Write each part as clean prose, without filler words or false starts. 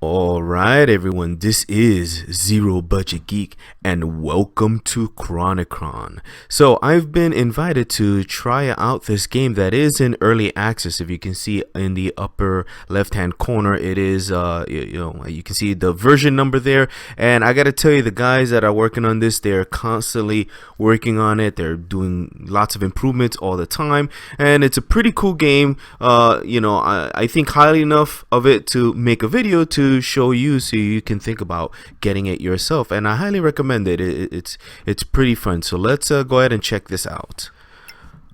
Alright everyone, this is Zero Budget Geek and welcome to Chronicon. So I've been invited to try out this game that is in early access. If you can see in the upper left hand corner, it is you can see the version number there, and I gotta tell you, the guys that are working on this, they're constantly working on it. They're doing lots of improvements all the time, and it's a pretty cool game. I think highly enough of it to make a video to show you so you can think about getting it yourself, and I highly recommend it. It's pretty fun. So let's go ahead and check this out.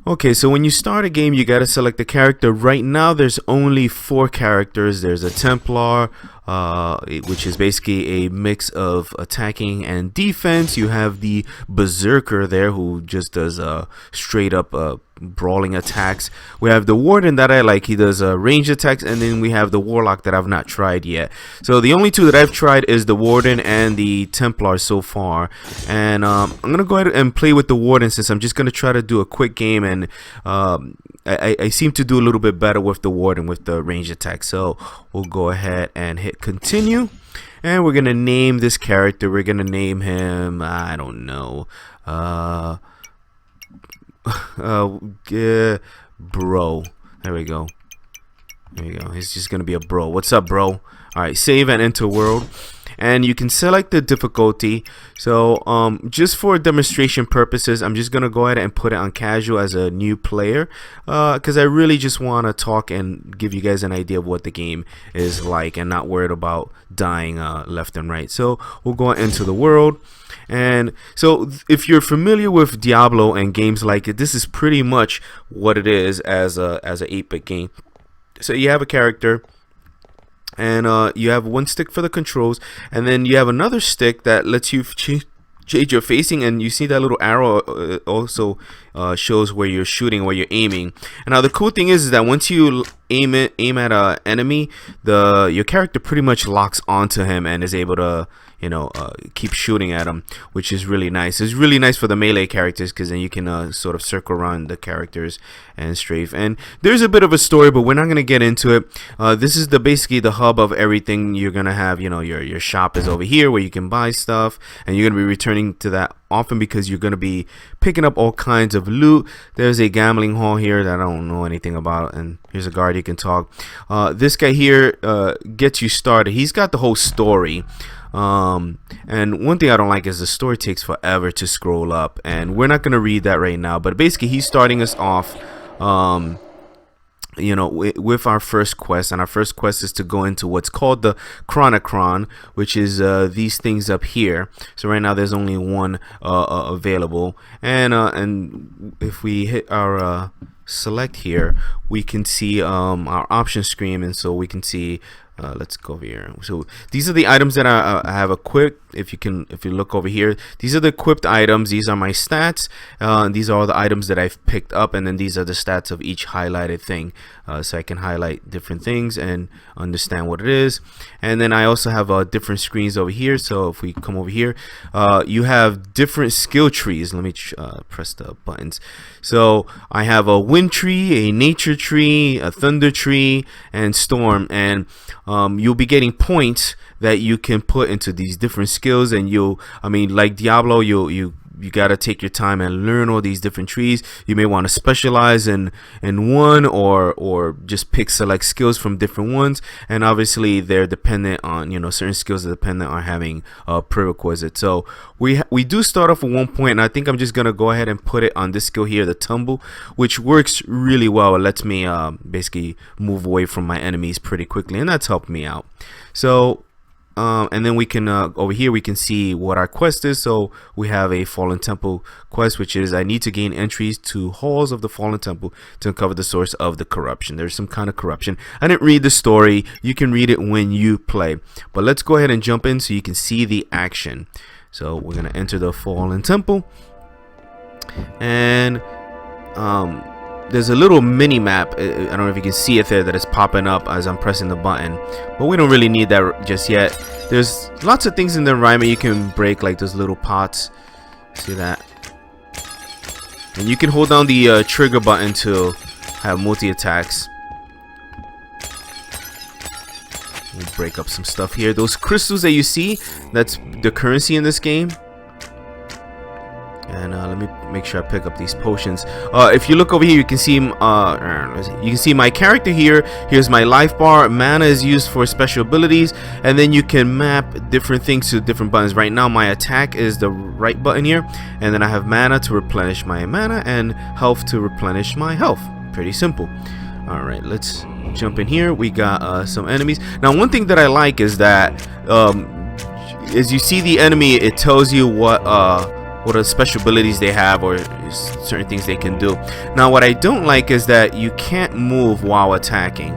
Okay, so when you start a game, you got to select the character. Right now there's only 4 characters. There's a Templar, which is basically a mix of attacking and defense. You have the Berserker there, who just does straight up brawling attacks. We have the Warden that I like. He does range attacks, and then we have the Warlock that I've not tried yet. So the only 2 that I've tried is the Warden and the Templar so far, and I'm gonna go ahead and play with the Warden, since I'm just gonna try to do a quick game, and I seem to do a little bit better with the Warden with the range attack. So we'll go ahead and hit continue, and we're gonna name this character. We're gonna name him, I don't know, bro. There we go. He's just gonna be a bro. What's up, bro? All right, save and enter world, and you can select the difficulty. So just for demonstration purposes, I'm just gonna go ahead and put it on casual as a new player, because I really just want to talk and give you guys an idea of what the game is like, and not worried about dying left and right. So we'll go into the world. And so if you're familiar with Diablo and games like it, this is pretty much what it is as a 8-bit game. So you have a character, and you have one stick for the controls, and then you have another stick that lets you change your facing, and you see that little arrow also shows where you're shooting, where you're aiming. And now the cool thing is that once you aim at an enemy, your character pretty much locks onto him and is able to keep shooting at him, which is really nice. It's really nice for the melee characters, because then you can sort of circle around the characters and strafe. And there's a bit of a story, but we're not gonna get into it. This is basically the hub of everything. You're gonna have, your shop is over here where you can buy stuff, and you're gonna be returning to that often because you're gonna be picking up all kinds of loot. There's a gambling hall here that I don't know anything about, and here's a guard you can talk. This guy here gets you started. He's got the whole story. And one thing I don't like is the story takes forever to scroll up, and we're not going to read that right now. But basically, he's starting us off with our first quest, and our first quest is to go into what's called the Chronicon, which is these things up here. So right now there's only one available, and if we hit our select here, we can see our option screen, and so we can see, let's go over here. So these are the items that I have equipped. If you look over here, these are the equipped items. These are my stats. These are all the items that I've picked up, and then these are the stats of each highlighted thing, so I can highlight different things and understand what it is. And then I also have different screens over here. So if we come over here, you have different skill trees. Let me press the buttons. So I have a wind tree, a nature tree, a thunder tree, and storm, and you'll be getting points that you can put into these different skills. And like Diablo, you got to take your time and learn all these different trees. You may want to specialize in one, or just select skills from different ones, and obviously they're dependent on, certain skills are dependent on having prerequisites. So we do start off with 1 point, and I think I'm just gonna go ahead and put it on this skill here, the tumble, which works really well. It lets me basically move away from my enemies pretty quickly, and that's helped me out. So and then we can over here we can see what our quest is. So we have a Fallen Temple quest, which is I need to gain entries to halls of the Fallen Temple to uncover the source of the corruption. There's some kind of corruption. I didn't read the story. You can read it when you play, but let's go ahead and jump in so you can see the action. So we're gonna enter the Fallen Temple, and there's a little mini map. I don't know if you can see it there, that is popping up as I'm pressing the button, but we don't really need that just yet. There's lots of things in the environment you can break, like those little pots. See that? And you can hold down the trigger button to have multi attacks. We'll break up some stuff here. Those crystals that you see, that's the currency in this game. And let me make sure I pick up these potions. If you look over here, you can see my character here. Here's my life bar. Mana is used for special abilities, and then you can map different things to different buttons. Right now, my attack is the right button here, and then I have mana to replenish my mana and health to replenish my health. Pretty simple. All right, let's jump in here. We got some enemies. Now, one thing that I like is that as you see the enemy, it tells you what are special abilities they have or certain things they can do. Now, what I don't like is that you can't move while attacking.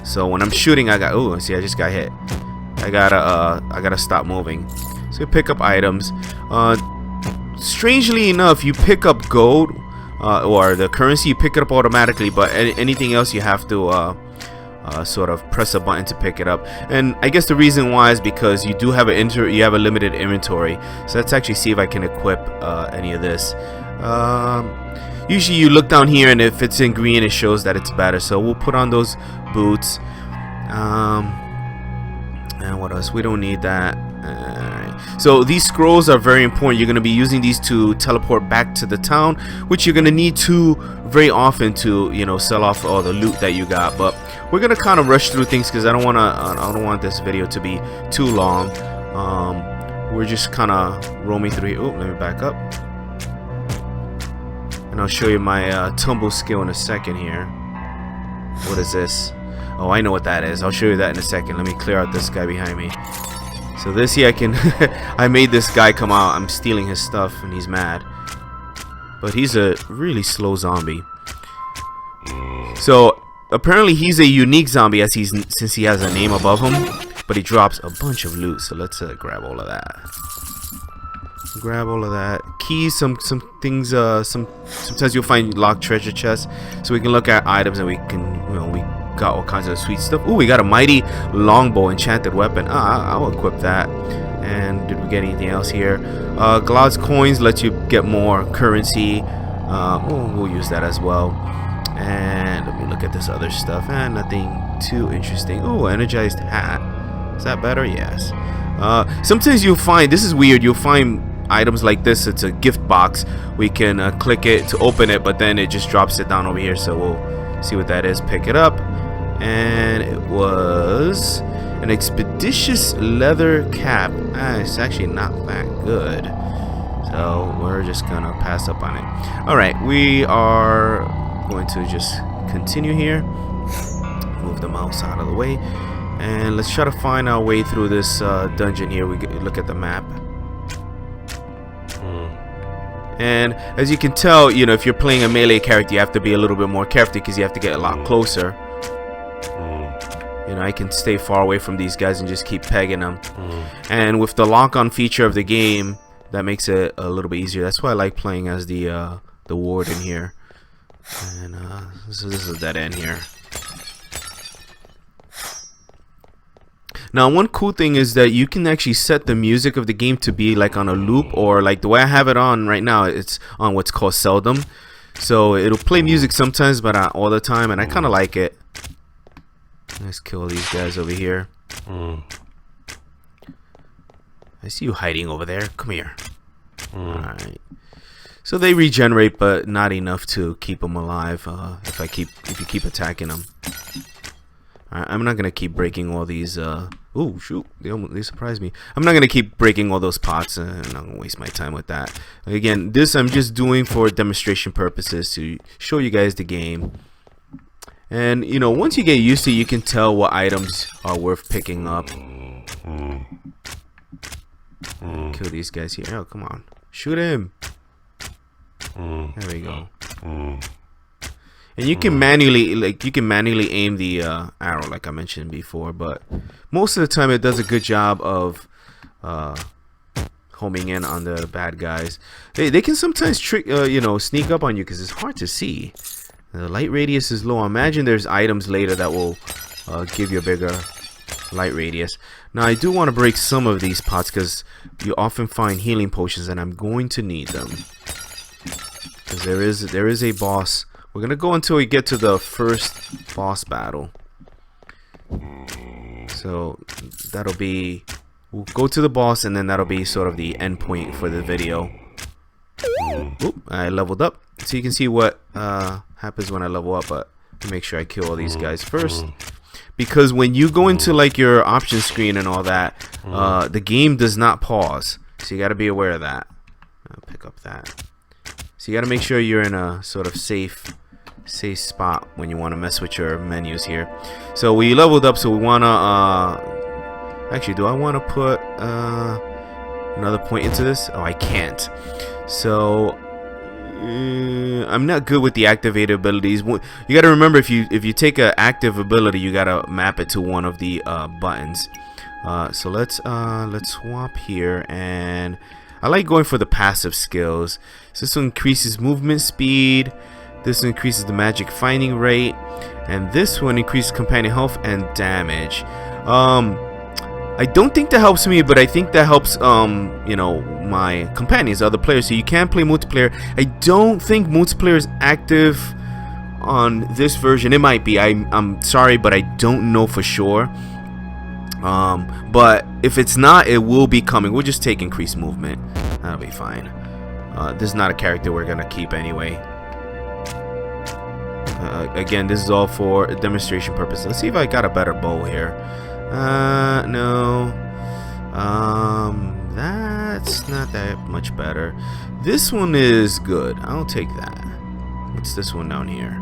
So when I'm shooting, I just got hit. I gotta stop moving. So you pick up items. Strangely enough, you pick up gold or the currency, you pick it up automatically, but anything else you have to sort of press a button to pick it up. And I guess the reason why is because you do have a limited inventory. So let's actually see if I can equip any of this. Usually you look down here, and if it's in green, it shows that it's better. So we'll put on those boots. And what else? We don't need that. So these scrolls are very important. You're going to be using these to teleport back to the town, which you're going to need to very often to, you know, sell off all the loot that you got. But we're going to kind of rush through things because I don't want this video to be too long. We're just kind of roaming through here. Oh, let me back up, and I'll show you my tumble skill in a second here. What is this? Oh, I know what that is. I'll show you that in a second. Let me clear out this guy behind me. So this here, I can I made this guy come out. I'm stealing his stuff and he's mad, but he's a really slow zombie. So apparently he's a unique zombie since he has a name above him, but he drops a bunch of loot. So let's grab all of that. Grab all of that. Keys, some things. Sometimes you'll find locked treasure chests, so we can look at items and we can, you know, we got all kinds of sweet stuff. Ooh, we got a mighty longbow, enchanted weapon. I'll equip that. And did we get anything else here? Glaud's coins let you get more currency. We'll use that as well. And let me look at this other stuff. Nothing too interesting. Oh, energized hat. Is that better? Yes. Sometimes you'll find, this is weird, you'll find items like this. It's a gift box. We can click it to open it, but then it just drops it down over here. So we'll see what that is. Pick it up. And it was an expeditious leather cap. It's actually not that good, so we're just gonna pass up on it. Alright, we are going to just continue here, move the mouse out of the way, and let's try to find our way through this dungeon here. We look at the map, and as you can tell, you know, if you're playing a melee character, you have to be a little bit more careful because you have to get a lot closer. You know, I can stay far away from these guys and just keep pegging them. And with the lock-on feature of the game, that makes it a little bit easier. That's why I like playing as the warden here. And so this is a dead end here. Now, one cool thing is that you can actually set the music of the game to be like on a loop, or like the way I have it on right now, it's on what's called seldom. So it'll play music sometimes, but not all the time, and I kind of like it. Let's kill these guys over here. I see you hiding over there. Come here. Alright. So they regenerate, but not enough to keep them alive. If you keep attacking them. Alright, I'm not gonna keep breaking all these. Oh shoot! They surprised me. I'm not gonna keep breaking all those pots. I'm not gonna waste my time with that. Again, this I'm just doing for demonstration purposes to show you guys the game. And, you know, once you get used to it, you can tell what items are worth picking up. Kill these guys here. Oh, come on. Shoot him. There we go. And you can manually aim the arrow, like I mentioned before. But most of the time, it does a good job of homing in on the bad guys. They can sometimes sneak up on you because it's hard to see. The light radius is low. Imagine there's items later that will give you a bigger light radius. Now I do want to break some of these pots because you often find healing potions, and I'm going to need them because there is a boss. We're gonna go until we get to the first boss battle. So that'll be, we'll go to the boss, and then that'll be sort of the end point for the video. Oop, I leveled up, so you can see what happens when I level up. But make sure I kill all these guys first, because when you go into like your option screen and all that, the game does not pause, so you got to be aware of that. I'll pick up that. So you got to make sure you're in a sort of safe spot when you want to mess with your menus here. So we leveled up, so we want to actually, do I want to put another point into this? Oh, I can't. So I'm not good with the activated abilities. You got to remember, if you take an active ability, you got to map it to one of the buttons. So let's swap here, and I like going for the passive skills. So this one increases movement speed, this one increases the magic finding rate, and this one increases companion health and damage. I don't think that helps me, but I think that helps you know, my companions, other players. So you can play multiplayer. I don't think multiplayer is active on this version. It might be. I'm sorry, but I don't know for sure. But if it's not, it will be coming. We'll just take increased movement. That'll be fine. This is not a character we're gonna keep anyway. Again, this is all for demonstration purposes. Let's see if I got a better bow here. No. That's not that much better. This one is good. I'll take that. What's this one down here?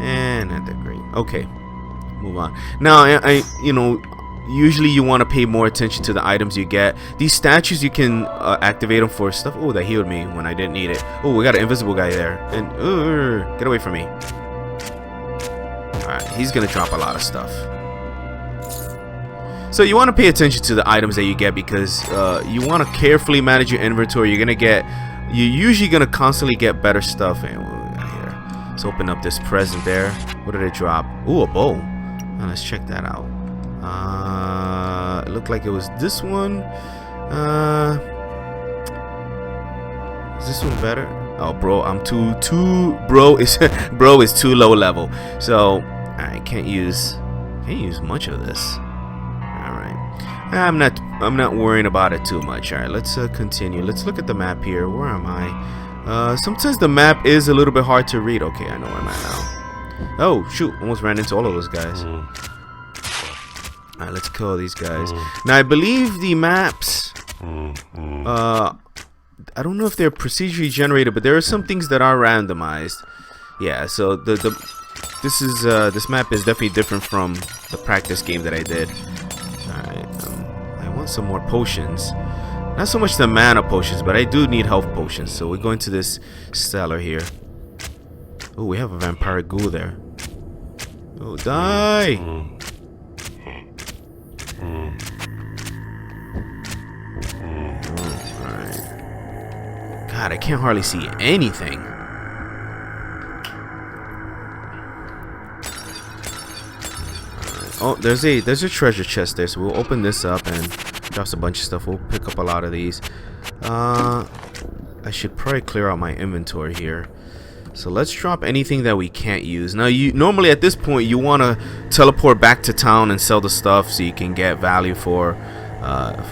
And not that great. Okay, move on. Now, I you know, usually you want to pay more attention to the items you get. These statues, you can activate them for stuff. Oh, that healed me when I didn't need it. Oh, we got an invisible guy there. And get away from me. Alright, he's gonna drop a lot of stuff. So you want to pay attention to the items that you get, because you want to carefully manage your inventory. You're usually gonna constantly get better stuff. And what we got here? Let's open up this present there. What did it drop? Ooh, a bow. Now let's check that out. It looked like it was this one. Is this one better? Oh, bro, I'm too bro is too low level. So I can't use much of this. I'm not worrying about it too much. Alright, let's continue. Let's look at the map here. Where am I? Sometimes the map is a little bit hard to read. Okay, I know where I'm at now. Oh, shoot. Almost ran into all of those guys. Alright, let's kill these guys. Now, I believe the maps, I don't know if they're procedurally generated, but there are some things that are randomized. Yeah, so this map is definitely different from the practice game that I did. I want some more potions. Not so much the mana potions, but I do need health potions. So we go into this cellar here. Oh, we have a vampiric ghoul there. Oh, die! Alright. God, I can't hardly see anything. Oh, there's a treasure chest there, so we'll open this up and drops a bunch of stuff. We'll pick up a lot of these. I should probably clear out my inventory here. So let's drop anything that we can't use. Now, normally at this point you want to teleport back to town and sell the stuff so you can get value for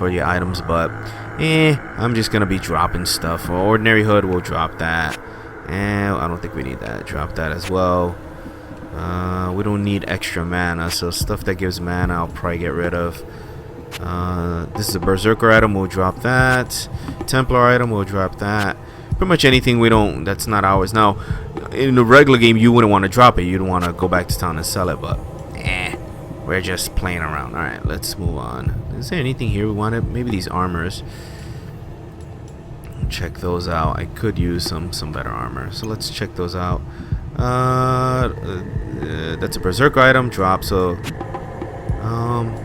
your items. But I'm just gonna be dropping stuff. For ordinary hood, we'll drop that. And I don't think we need that. Drop that as well. We don't need extra mana, so stuff that gives mana I'll probably get rid of. This is a berserker item, we'll drop that. Templar item, we'll drop that. Pretty much anything that's not ours. Now, in the regular game you wouldn't want to drop it, you'd want to go back to town and sell it, but we're just playing around. Alright, let's move on. Is there anything here we wanted? Maybe these armors. Check those out. I could use some better armor, so let's check those out. That's a berserker item, drop. So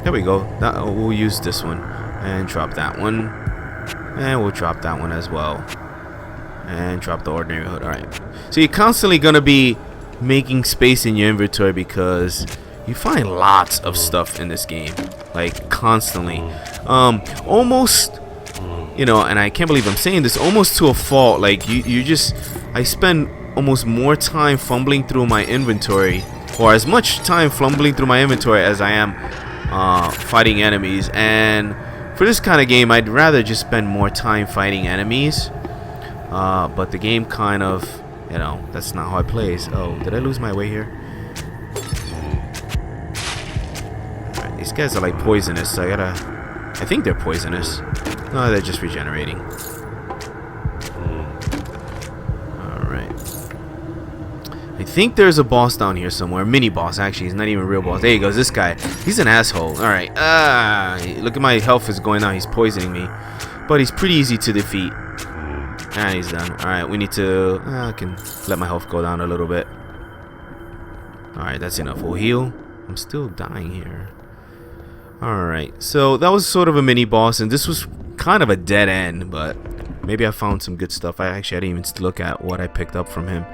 there we go. We'll use this one and drop that one, and we'll drop that one as well, and drop the ordinary hood. Alright, so you're constantly gonna be making space in your inventory because you find lots of stuff in this game, like constantly. Almost, you know, and I can't believe I'm saying this, almost to a fault. Like I spend almost more time fumbling through my inventory or as much time fumbling through my inventory as I am fighting enemies. And for this kind of game, I'd rather just spend more time fighting enemies. But the game kind of, you know, that's not how it plays. Oh, did I lose my way here? Alright, these guys are like poisonous, so I think they're poisonous. No, they're just regenerating. I think there's a boss down here somewhere. Mini boss, actually. He's not even a real boss. There he goes. This guy. He's an asshole. Alright. Look at my health is going down. He's poisoning me. But he's pretty easy to defeat. And he's done. Alright, we need to... I can let my health go down a little bit. Alright, that's enough. We'll heal. I'm still dying here. Alright, so that was sort of a mini boss. And this was kind of a dead end. But maybe I found some good stuff. I didn't even look at what I picked up from him.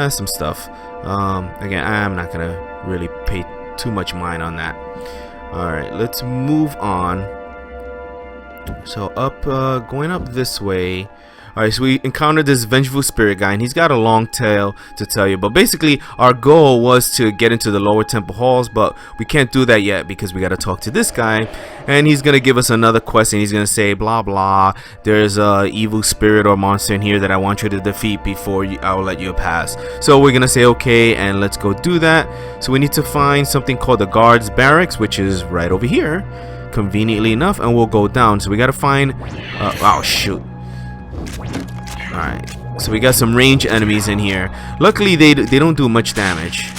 Some stuff. Again, I'm not gonna really pay too much mind on that. Alright, let's move on. So going up this way. Alright, so we encountered this vengeful spirit guy, and he's got a long tale to tell you. But basically, our goal was to get into the lower temple halls, but we can't do that yet because we got to talk to this guy. And he's going to give us another quest, and he's going to say, blah, blah. There's a evil spirit or monster in here that I want you to defeat before I'll let you pass. So we're going to say, okay, and let's go do that. So we need to find something called the guards barracks, which is right over here, conveniently enough, and we'll go down. So we got to find... oh, shoot. Alright, so we got some range enemies in here. Luckily, they don't do much damage.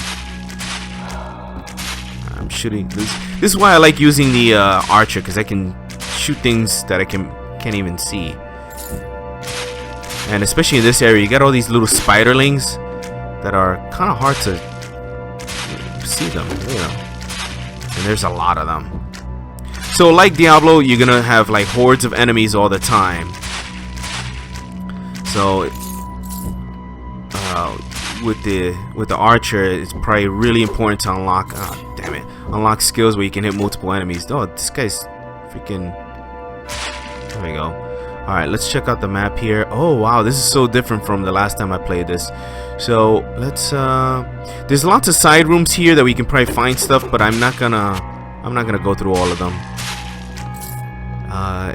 I'm shooting. This is why I like using the archer, because I can shoot things that I can't even see. And especially in this area, you got all these little spiderlings that are kind of hard to see them, you know. And there's a lot of them. So like Diablo, you're gonna have like hordes of enemies all the time. So with the archer, it's probably really important to unlock. Oh, damn it! Unlock skills where you can hit multiple enemies. Oh, this guy's freaking. There we go. All right, let's check out the map here. Oh wow, this is so different from the last time I played this. So let's. There's lots of side rooms here that we can probably find stuff, but I'm not gonna go through all of them.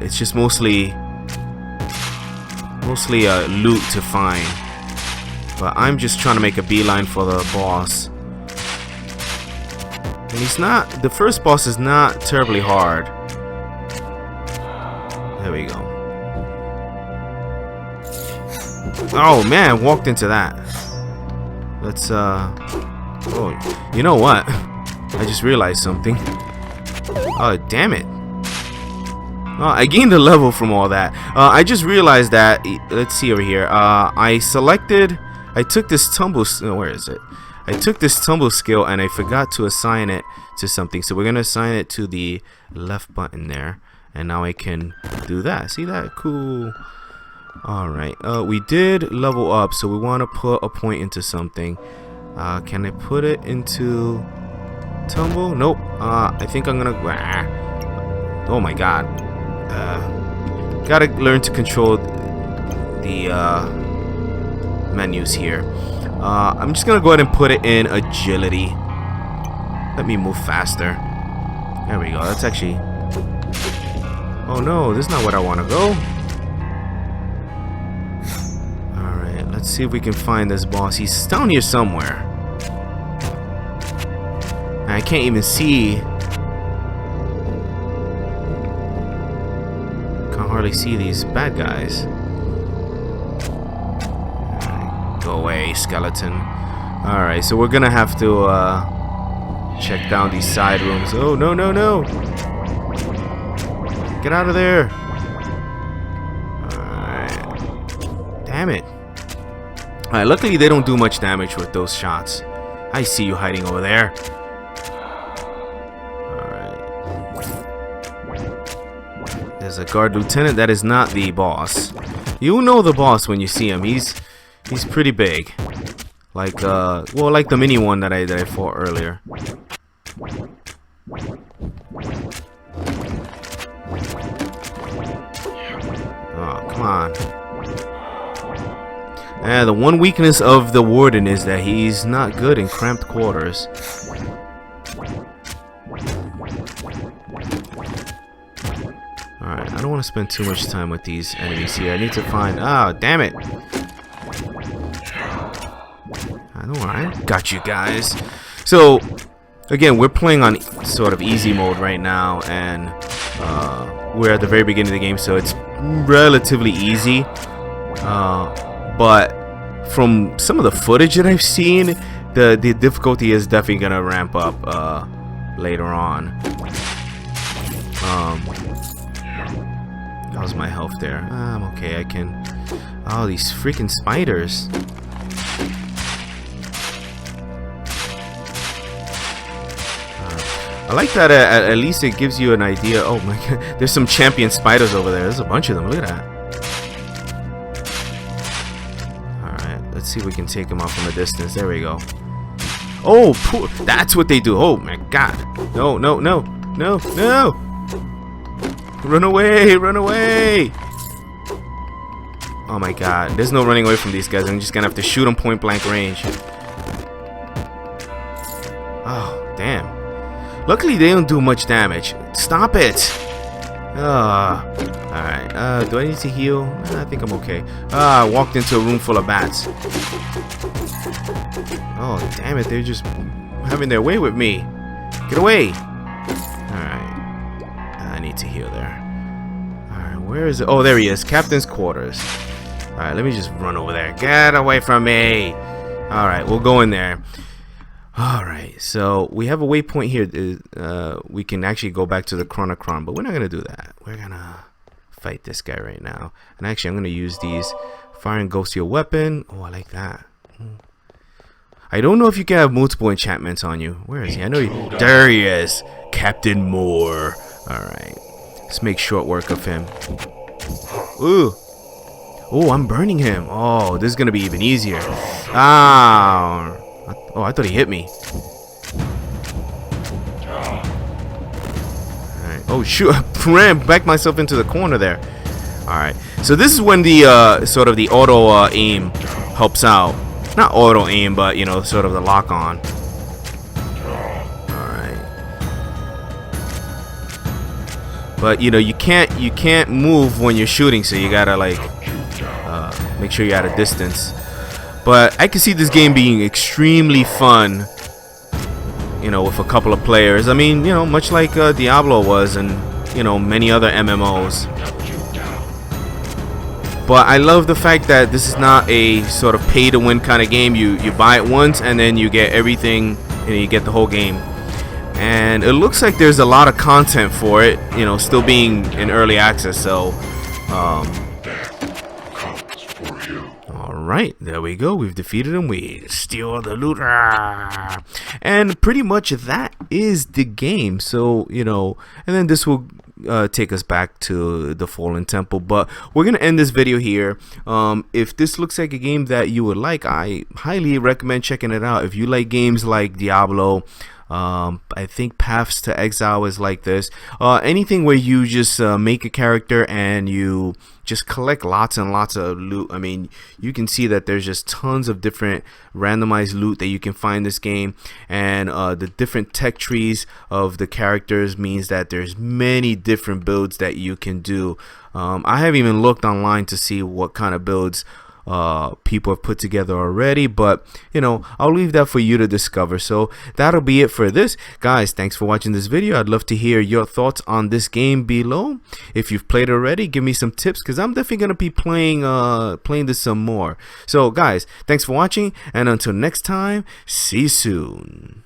It's just mostly loot to find, but I'm just trying to make a beeline for the boss. And the first boss is not terribly hard. There we go. Oh man, walked into that. Let's oh, you know what? I just realized something. Oh damn it. I gained a level from all that. I just realized that. Let's see over here. I took this tumble. Where is it? I took this tumble skill and I forgot to assign it to something. So we're gonna assign it to the left button there, and now I can do that. See that? Cool. All right. We did level up, so we want to put a point into something. Can I put it into tumble? Nope. I think I'm gonna. Oh my god. Gotta learn to control the menus here. I'm just gonna go ahead and put it in agility. Let me move faster. There we go. That's actually... Oh no, this is not what I want to go. Alright, let's see if we can find this boss. He's down here somewhere. I can't even see... hardly see these bad guys. Right, go away, skeleton. Alright, so we're gonna have to check down these side rooms. Oh no no no! Get out of there! Alright. Damn it. Alright, luckily they don't do much damage with those shots. I see you hiding over there. There's a guard lieutenant. That is not the boss. You know the boss when you see him. He's pretty big. Like well, like the mini one that I fought earlier. Oh, come on. The one weakness of the warden is that he's not good in cramped quarters. Alright, I don't want to spend too much time with these enemies here. I need to find... Ah, damn it! I got you guys. So, again, we're playing on sort of easy mode right now, and we're at the very beginning of the game, so it's relatively easy. But from some of the footage that I've seen, the difficulty is definitely gonna ramp up later on. How's my health there? I'm okay. I can. Oh, these freaking spiders! I like that. At least it gives you an idea. Oh my god, there's some champion spiders over there. There's a bunch of them. Look at that. Let's see if we can take them out from a distance. There we go. Oh, that's what they do. Oh my god. No, no, no, no, no. Run away, run away. Oh my god. There's no running away from these guys. I'm just gonna have to shoot them point blank range. Oh, damn. Luckily, they don't do much damage. Stop it. Alright, do I need to heal? I think I'm okay. I walked into a room full of bats. Oh, damn it, they're just having their way with me. Get away! Alright, I need to heal there. Alright, where is it? Oh, there he is, Captain's quarters. Alright, let me just run over there. Get away from me! Alright, we'll go in there. Alright, so we have a waypoint here. We can actually go back to the Chronicon, but we're not going to do that. We're going to fight this guy right now. And actually, I'm going to use these. Fire and Ghost your weapon. Oh, I like that. I don't know if you can have multiple enchantments on you. Where is he? I know he... There he is. Captain Moore. Alright. Let's make short work of him. Ooh. Oh, I'm burning him. Oh, this is going to be even easier. Ah. Oh, I thought he hit me. Alright. Oh, shoot. I ran back myself into the corner there. Alright. So this is when the sort of the auto aim helps out. Not auto aim, but, you know, sort of the lock on. Alright. But, you know, you can't move when you're shooting, so you gotta, like, make sure you're at a distance. But I can see this game being extremely fun, you know, with a couple of players. I mean, you know, much like Diablo was, and, you know, many other MMOs. But I love the fact that this is not a sort of pay-to-win kind of game. You buy it once, and then you get everything, and you get the whole game. And it looks like there's a lot of content for it, you know, still being in early access. So, Alright, there we go. We've defeated him. We steal the loot. And pretty much that is the game. So, you know, and then this will take us back to the Fallen Temple. But we're going to end this video here. If this looks like a game that you would like, I highly recommend checking it out. If you like games like Diablo, I think Paths to Exile is like this. Anything where you just make a character and you just collect lots and lots of loot. I mean, you can see that there's just tons of different randomized loot that you can find in this game, and the different tech trees of the characters means that there's many different builds that you can do. I haven't even looked online to see what kind of builds people have put together already, but you know, I'll leave that for you to discover. So that'll be it for this, guys. Thanks for watching this video. I'd love to hear your thoughts on this game below. If you've played already, give me some tips, because I'm definitely gonna be playing this some more. So guys, thanks for watching, and until next time, see you soon.